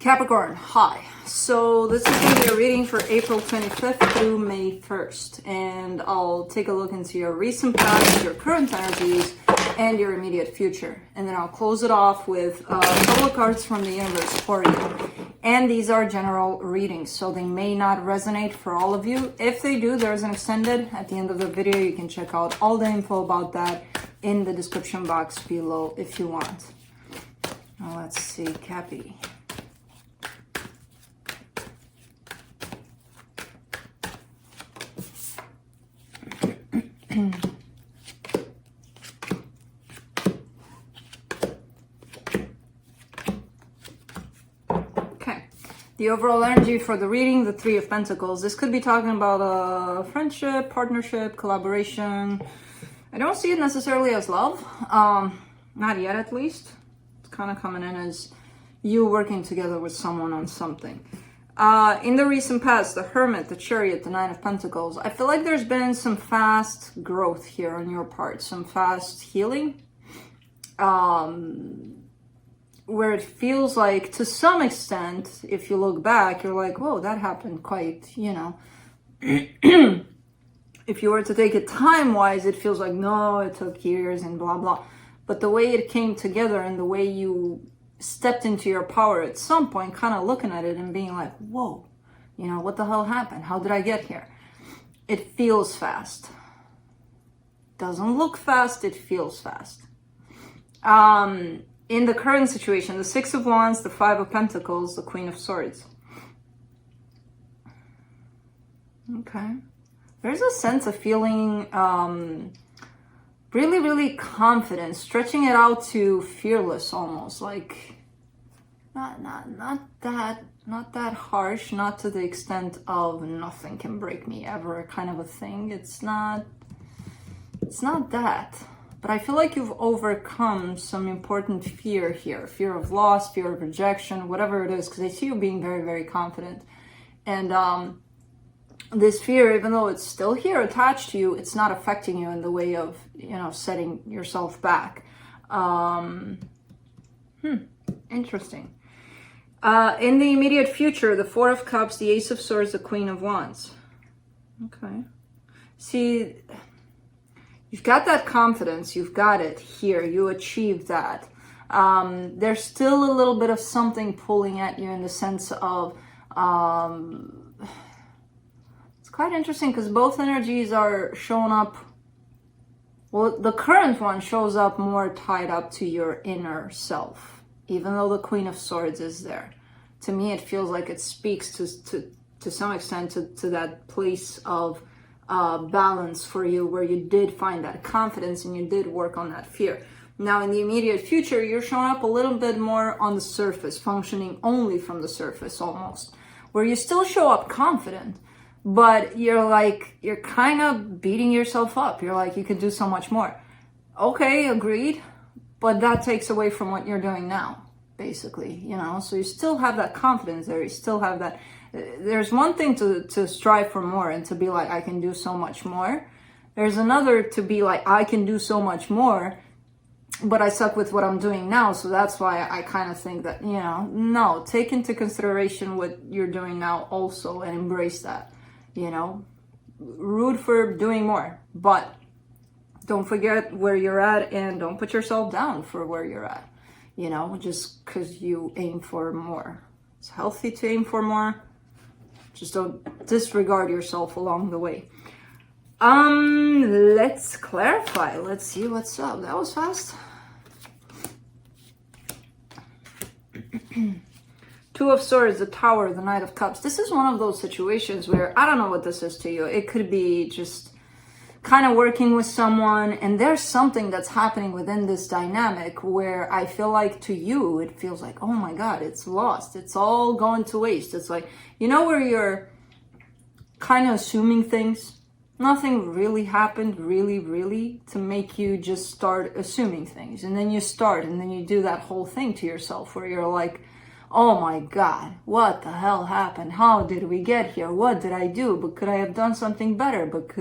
Capricorn, hi. So this is going to be a reading for April 25th through May 1st. And I'll take a look into your recent past, your current energies, and your immediate future. And then I'll close it off with a couple of cards from the universe for you. And these are general readings, so they may not resonate for all of you. If they do, there's an extended at the end of the video. You can check out all the info about that in the description box below if you want. Now let's see, Cappy. The overall energy for the reading, the Three of Pentacles. This could be talking about a friendship, partnership, collaboration. I don't see it necessarily as love. Not yet, at least. It's kind of coming in as you working together with someone on something. In the recent past, the Hermit, the Chariot, the Nine of Pentacles. I feel like there's been some fast growth here on your part. Some fast healing. Where it feels like, to some extent, if you look back, you're like, whoa, that happened quite, you know. If you were to take it time-wise, it feels like, no, it took years and blah, blah. But the way it came together and the way you stepped into your power at some point, kind of looking at it and being like, whoa, you know, what the hell happened? How did I get here? It feels fast. Doesn't look fast, it feels fast. In the current situation, the Six of Wands, the Five of Pentacles, the Queen of Swords. Okay. There's a sense of feeling really, really confident, stretching it out to fearless almost, like not that harsh, not to the extent of nothing can break me ever kind of a thing. It's not that. But I feel like you've overcome some important fear here. Fear of loss, fear of rejection, whatever it is. Because I see you being very, very confident. And this fear, even though it's still here attached to you, it's not affecting you in the way of, you know, setting yourself back. Interesting. In the immediate future, the Four of Cups, the Ace of Swords, the Queen of Wands. Okay. See... You've got that confidence, you've got it here, you achieved that. There's still a little bit of something pulling at you in the sense of, it's quite interesting because both energies are showing up, well, the current one shows up more tied up to your inner self, even though the Queen of Swords is there. To me, it feels like it speaks to some extent to that place of balance for you, where you did find that confidence and you did work on that fear. Now in the immediate future, you're showing up a little bit more on the surface, functioning only from the surface almost, where you still show up confident, but you're kind of beating yourself up. You're like, you could do so much more. Okay, agreed, but that takes away from what you're doing now, basically, you know. So you still have that confidence there, you still have that. There's one thing to strive for more and to be like, I can do so much more. There's another to be like, I can do so much more, but I suck with what I'm doing now. So that's why I kind of think that, you know, no, take into consideration what you're doing now also and embrace that, you know. Root for doing more, but don't forget where you're at and don't put yourself down for where you're at, you know, just because you aim for more. It's healthy to aim for more. Just don't disregard yourself along the way. Let's clarify. Let's see what's up. That was fast. Two of Swords, the Tower, the Knight of Cups. This is one of those situations where, I don't know what this is to you. It could be just kind of working with someone and there's something that's happening within this dynamic where I feel like to you, it feels like, oh my God, it's lost. It's all going to waste. It's like, you know, where you're kind of assuming things. Nothing really happened really to make you just start assuming things. And then you start and then you do that whole thing to yourself where you're like, oh my God, what the hell happened? How did we get here? What did I do? But could I have done something better? But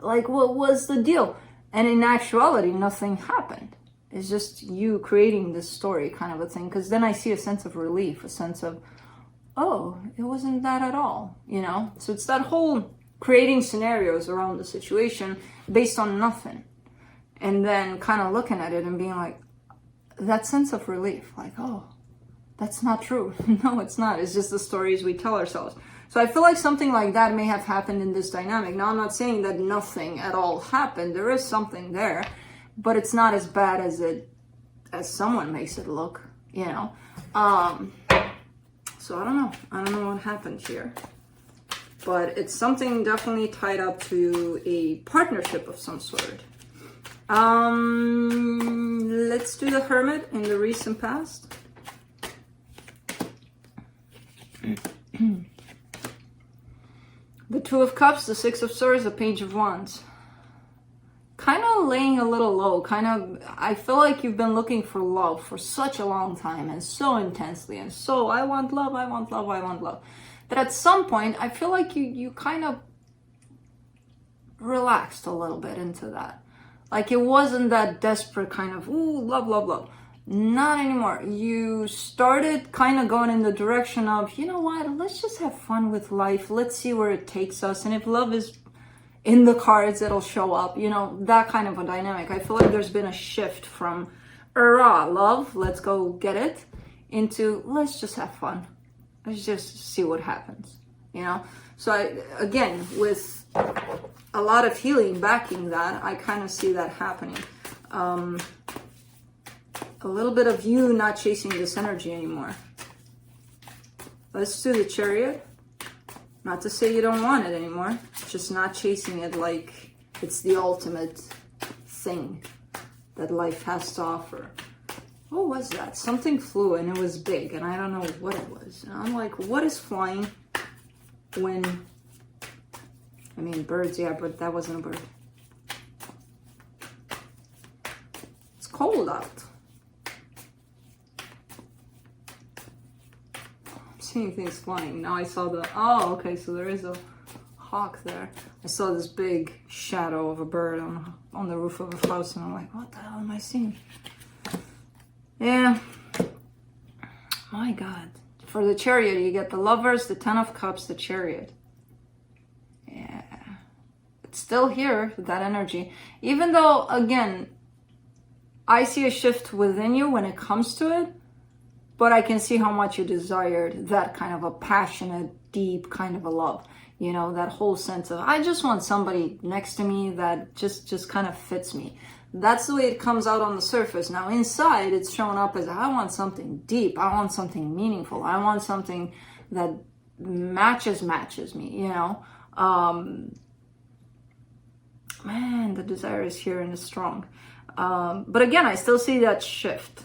what was the deal? And in actuality, nothing happened. It's just you creating this story kind of a thing. Because then I see a sense of relief, a sense of, oh, it wasn't that at all, you know? So it's that whole creating scenarios around the situation based on nothing. And then kind of looking at it and being like, that sense of relief, like, oh, that's not true. No, it's not. It's just the stories we tell ourselves. So I feel like something like that may have happened in this dynamic. Now, I'm not saying that nothing at all happened. There is something there, but it's not as bad as someone makes it look, you know. So I don't know. I don't know what happened here. But it's something definitely tied up to a partnership of some sort. Let's do the Hermit in the recent past. The Two of Cups, the Six of Swords, the Page of Wands. Kind of laying a little low, I feel like you've been looking for love for such a long time and so intensely and so, I want love, I want love, I want love. That at some point, I feel like you kind of relaxed a little bit into that. Like it wasn't that desperate kind of, ooh, love, love, love. Not anymore. You started kind of going in the direction of, you know what, let's just have fun with life. Let's see where it takes us. And if love is in the cards, it'll show up, you know, that kind of a dynamic. I feel like there's been a shift from, love, let's go get it, into let's just have fun. Let's just see what happens, you know? So again, with a lot of healing backing that, I kind of see that happening. A little bit of you not chasing this energy anymore. Let's do the Chariot. Not to say you don't want it anymore, just not chasing it like it's the ultimate thing that life has to offer. What was that? Something flew and it was big and I don't know what it was. And I'm like, what is flying when, I mean, birds, yeah, but that wasn't a bird. It's cold out. Seeing things flying. Now I saw oh, okay, so there is a hawk there. I saw this big shadow of a bird on the roof of a house and I'm like, what the hell am I seeing? Yeah. My God. For the Chariot, you get the Lovers, the Ten of Cups, the Chariot. Yeah. It's still here, that energy. Even though, again, I see a shift within you when it comes to it. But I can see how much you desired that kind of a passionate, deep kind of a love. You know, that whole sense of, I just want somebody next to me that just kind of fits me. That's the way it comes out on the surface. Now inside, it's showing up as, I want something deep. I want something meaningful. I want something that matches me, you know. Man, the desire is here and is strong. But again, I still see that shift.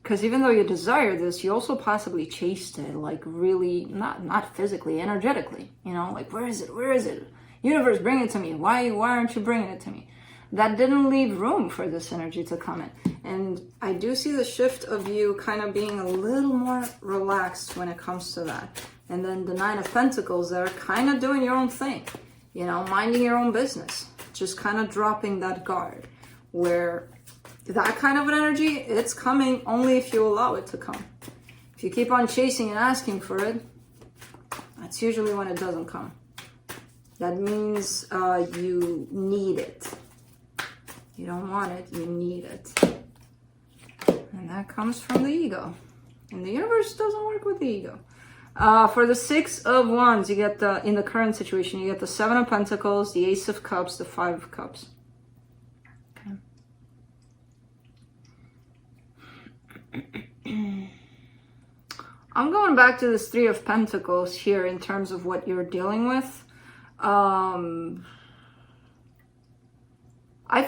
Because even though you desire this, you also possibly chased it, like really, not physically, energetically. You know, like, where is it? Where is it? Universe, bring it to me. Why aren't you bringing it to me? That didn't leave room for this energy to come in. And I do see the shift of you kind of being a little more relaxed when it comes to that. And then the Nine of Pentacles, they're kind of doing your own thing. You know, minding your own business. Just kind of dropping that guard. Where that kind of an energy, it's coming only if you allow it to come. If you keep on chasing and asking for it, that's usually when it doesn't come. That means you need it. You don't want it, you need it. And that comes from the ego. And the universe doesn't work with the ego. For the Six of Wands, you get in the current situation, you get the Seven of Pentacles, the Ace of Cups, the Five of Cups. I'm going back to this Three of Pentacles here in terms of what you're dealing with. I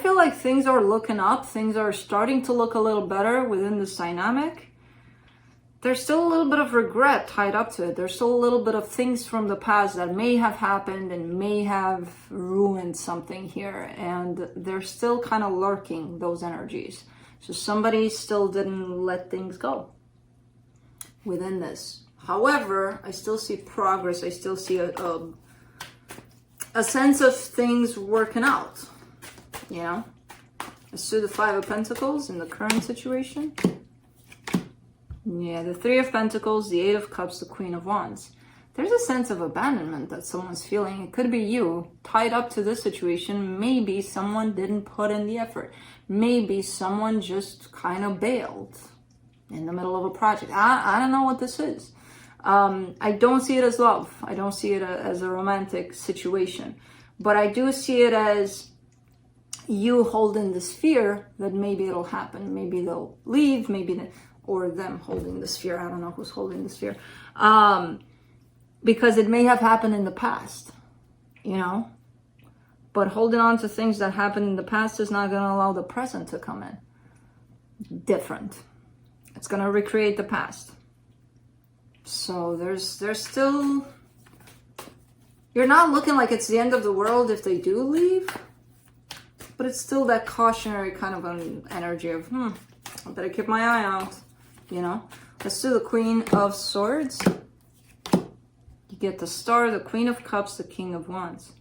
feel like things are looking up. Things are starting to look a little better within this dynamic. There's still a little bit of regret tied up to it. There's still a little bit of things from the past that may have happened and may have ruined something here. And they're still kind of lurking, those energies. So somebody still didn't let things go within this. However, I still see progress. I still see a sense of things working out, you know? Let's do the Five of Pentacles in the current situation. Yeah, the Three of Pentacles, the Eight of Cups, the Queen of Wands. There's a sense of abandonment that someone's feeling. It could be you tied up to this situation. Maybe someone didn't put in the effort. Maybe someone just kind of bailed in the middle of a project. I don't know what this is. I don't see it as love. I don't see it as a romantic situation. But I do see it as you holding this fear that maybe it'll happen. Maybe they'll leave, or them holding this fear. I don't know who's holding this fear. Because it may have happened in the past, you know? But holding on to things that happened in the past is not going to allow the present to come in. Different. It's going to recreate the past. So there's still... You're not looking like it's the end of the world if they do leave. But it's still that cautionary kind of an energy of, I better keep my eye out, you know? Let's do the Queen of Swords. You get the Star, the Queen of Cups, the King of Wands.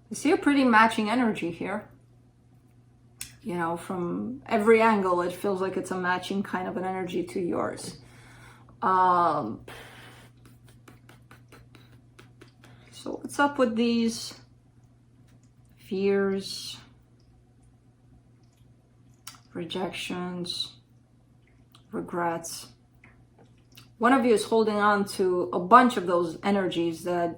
You see a pretty matching energy here. You know, from every angle, it feels like it's a matching kind of an energy to yours. So what's up with these fears, rejections, regrets? One of you is holding on to a bunch of those energies that,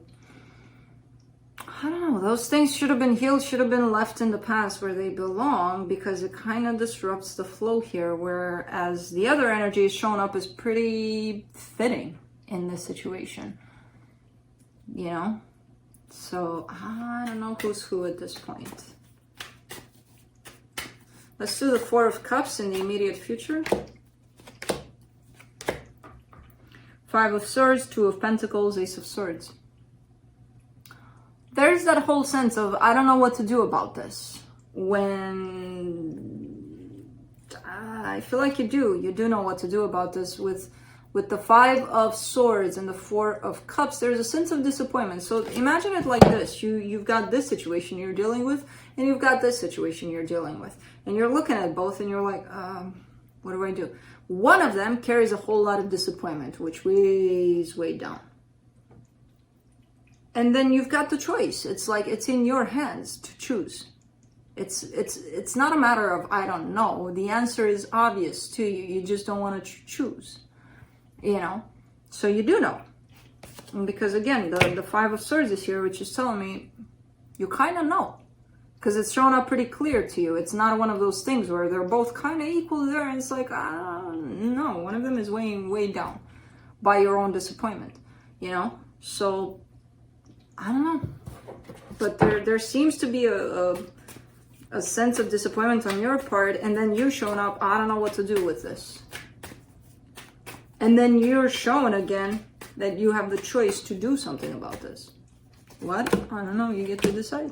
I don't know, those things should have been healed, should have been left in the past where they belong, because it kind of disrupts the flow here, whereas the other energy is showing up as pretty fitting in this situation, you know? So I don't know who's who at this point. Let's do the Four of Cups in the immediate future. Five of Swords, Two of Pentacles, Ace of Swords. There's that whole sense of, I don't know what to do about this. When I feel like you do know what to do about this. With the Five of Swords and the Four of Cups, there's a sense of disappointment. So imagine it like this. You've got this situation you're dealing with, and you've got this situation you're dealing with. And you're looking at both and you're like, what do I do? One of them carries a whole lot of disappointment, which weighs way down. And then you've got the choice. It's like it's in your hands to choose. It's not a matter of I don't know. The answer is obvious to you. You just don't want to choose. You know? So you do know. And because again, the Five of Swords is here, which is telling me you kind of know. Because it's showing up pretty clear to you. It's not one of those things where they're both kind of equal there. And it's like, no, one of them is weighing way down by your own disappointment. You know? So... I don't know, but there seems to be a sense of disappointment on your part, and then you showing up, I don't know what to do with this. And then you're shown again that you have the choice to do something about this. What? I don't know, you get to decide.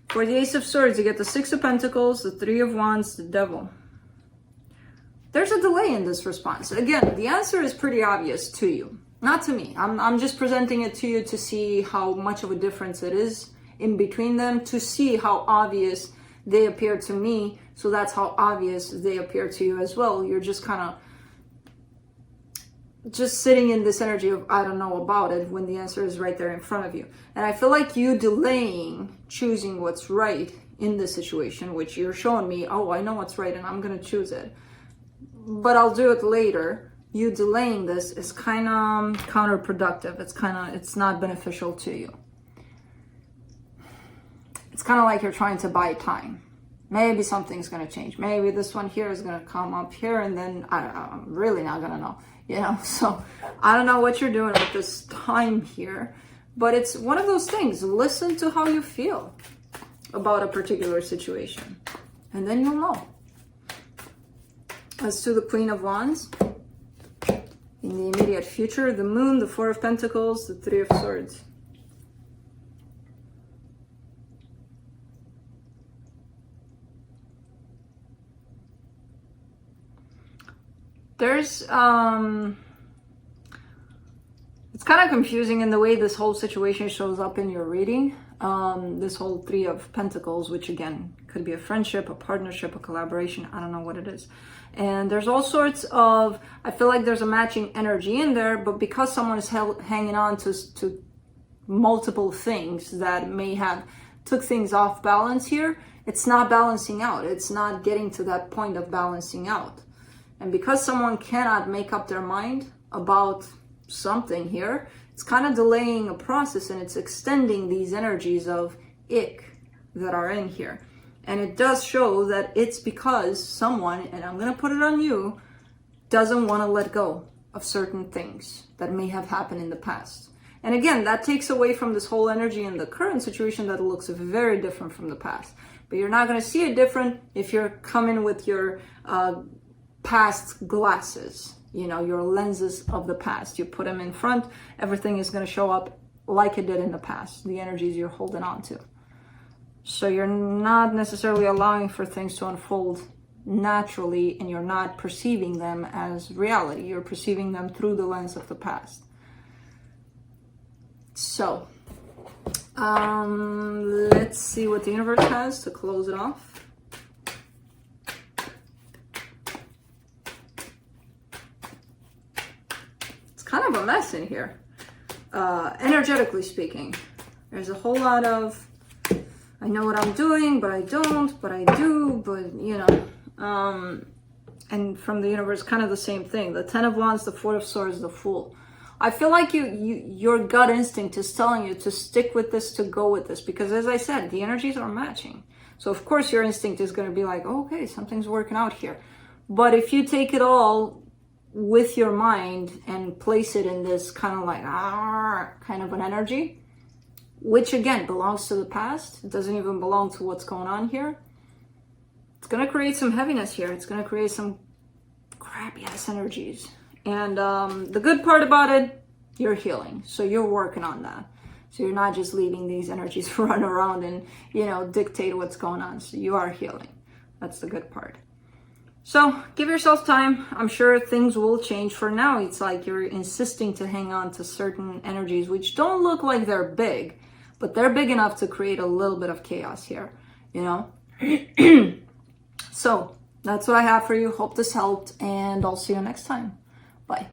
For the Ace of Swords, you get the Six of Pentacles, the Three of Wands, the Devil. There's a delay in this response. Again, the answer is pretty obvious to you. Not to me. I'm just presenting it to you to see how much of a difference it is in between them, to see how obvious they appear to me. So that's how obvious they appear to you as well. You're just kind of just sitting in this energy of I don't know about it when the answer is right there in front of you. And I feel like you delaying choosing what's right in this situation, which you're showing me, oh, I know what's right and I'm going to choose it. But I'll do it later. You delaying this is kind of counterproductive. It's not beneficial to you. It's kind of like you're trying to buy time. Maybe something's going to change. Maybe this one here is going to come up here and then I'm really not going to know, you know? So I don't know what you're doing with this time here, but it's one of those things. Listen to how you feel about a particular situation and then you'll know. Let's do the Queen of Wands. In the immediate future, the Moon, the Four of Pentacles, the Three of Swords. There's kind of confusing in the way this whole situation shows up in your reading. This whole Three of Pentacles, which again could be a friendship, a partnership, a collaboration. I don't know what it is. And there's all sorts of, I feel like there's a matching energy in there, but because someone is hanging on to multiple things that may have took things off balance here, it's not balancing out. It's not getting to that point of balancing out. And because someone cannot make up their mind about something here, it's kind of delaying a process, and it's extending these energies of ick that are in here. And it does show that it's because someone, and I'm going to put it on you, doesn't want to let go of certain things that may have happened in the past. And again, that takes away from this whole energy in the current situation that looks very different from the past. But you're not going to see it different if you're coming with your past glasses, you know, your lenses of the past. You put them in front, everything is going to show up like it did in the past, the energies you're holding on to. So you're not necessarily allowing for things to unfold naturally, and you're not perceiving them as reality. You're perceiving them through the lens of the past. So, let's see what the universe has to close it off. It's kind of a mess in here, energetically speaking. There's a whole lot of, I know what I'm doing, but I don't, but I do, but you know, and from the universe, kind of the same thing. The Ten of Wands, the Four of Swords, the Fool. I feel like your gut instinct is telling you to stick with this, to go with this, because as I said, the energies are matching. So of course your instinct is going to be like, oh, okay, something's working out here. But if you take it all with your mind and place it in this kind of like, kind of an energy, which again belongs to the past, it doesn't even belong to what's going on here, it's going to create some heaviness here. It's going to create some crappy ass energies. And the good part about it, you're healing. So you're working on that. So you're not just leaving these energies run around and, you know, dictate what's going on. So you are healing. That's the good part. So give yourself time. I'm sure things will change. For now, it's like you're insisting to hang on to certain energies, which don't look like they're big, but they're big enough to create a little bit of chaos here, you know? So that's what I have for you. Hope this helped, and I'll see you next time. Bye.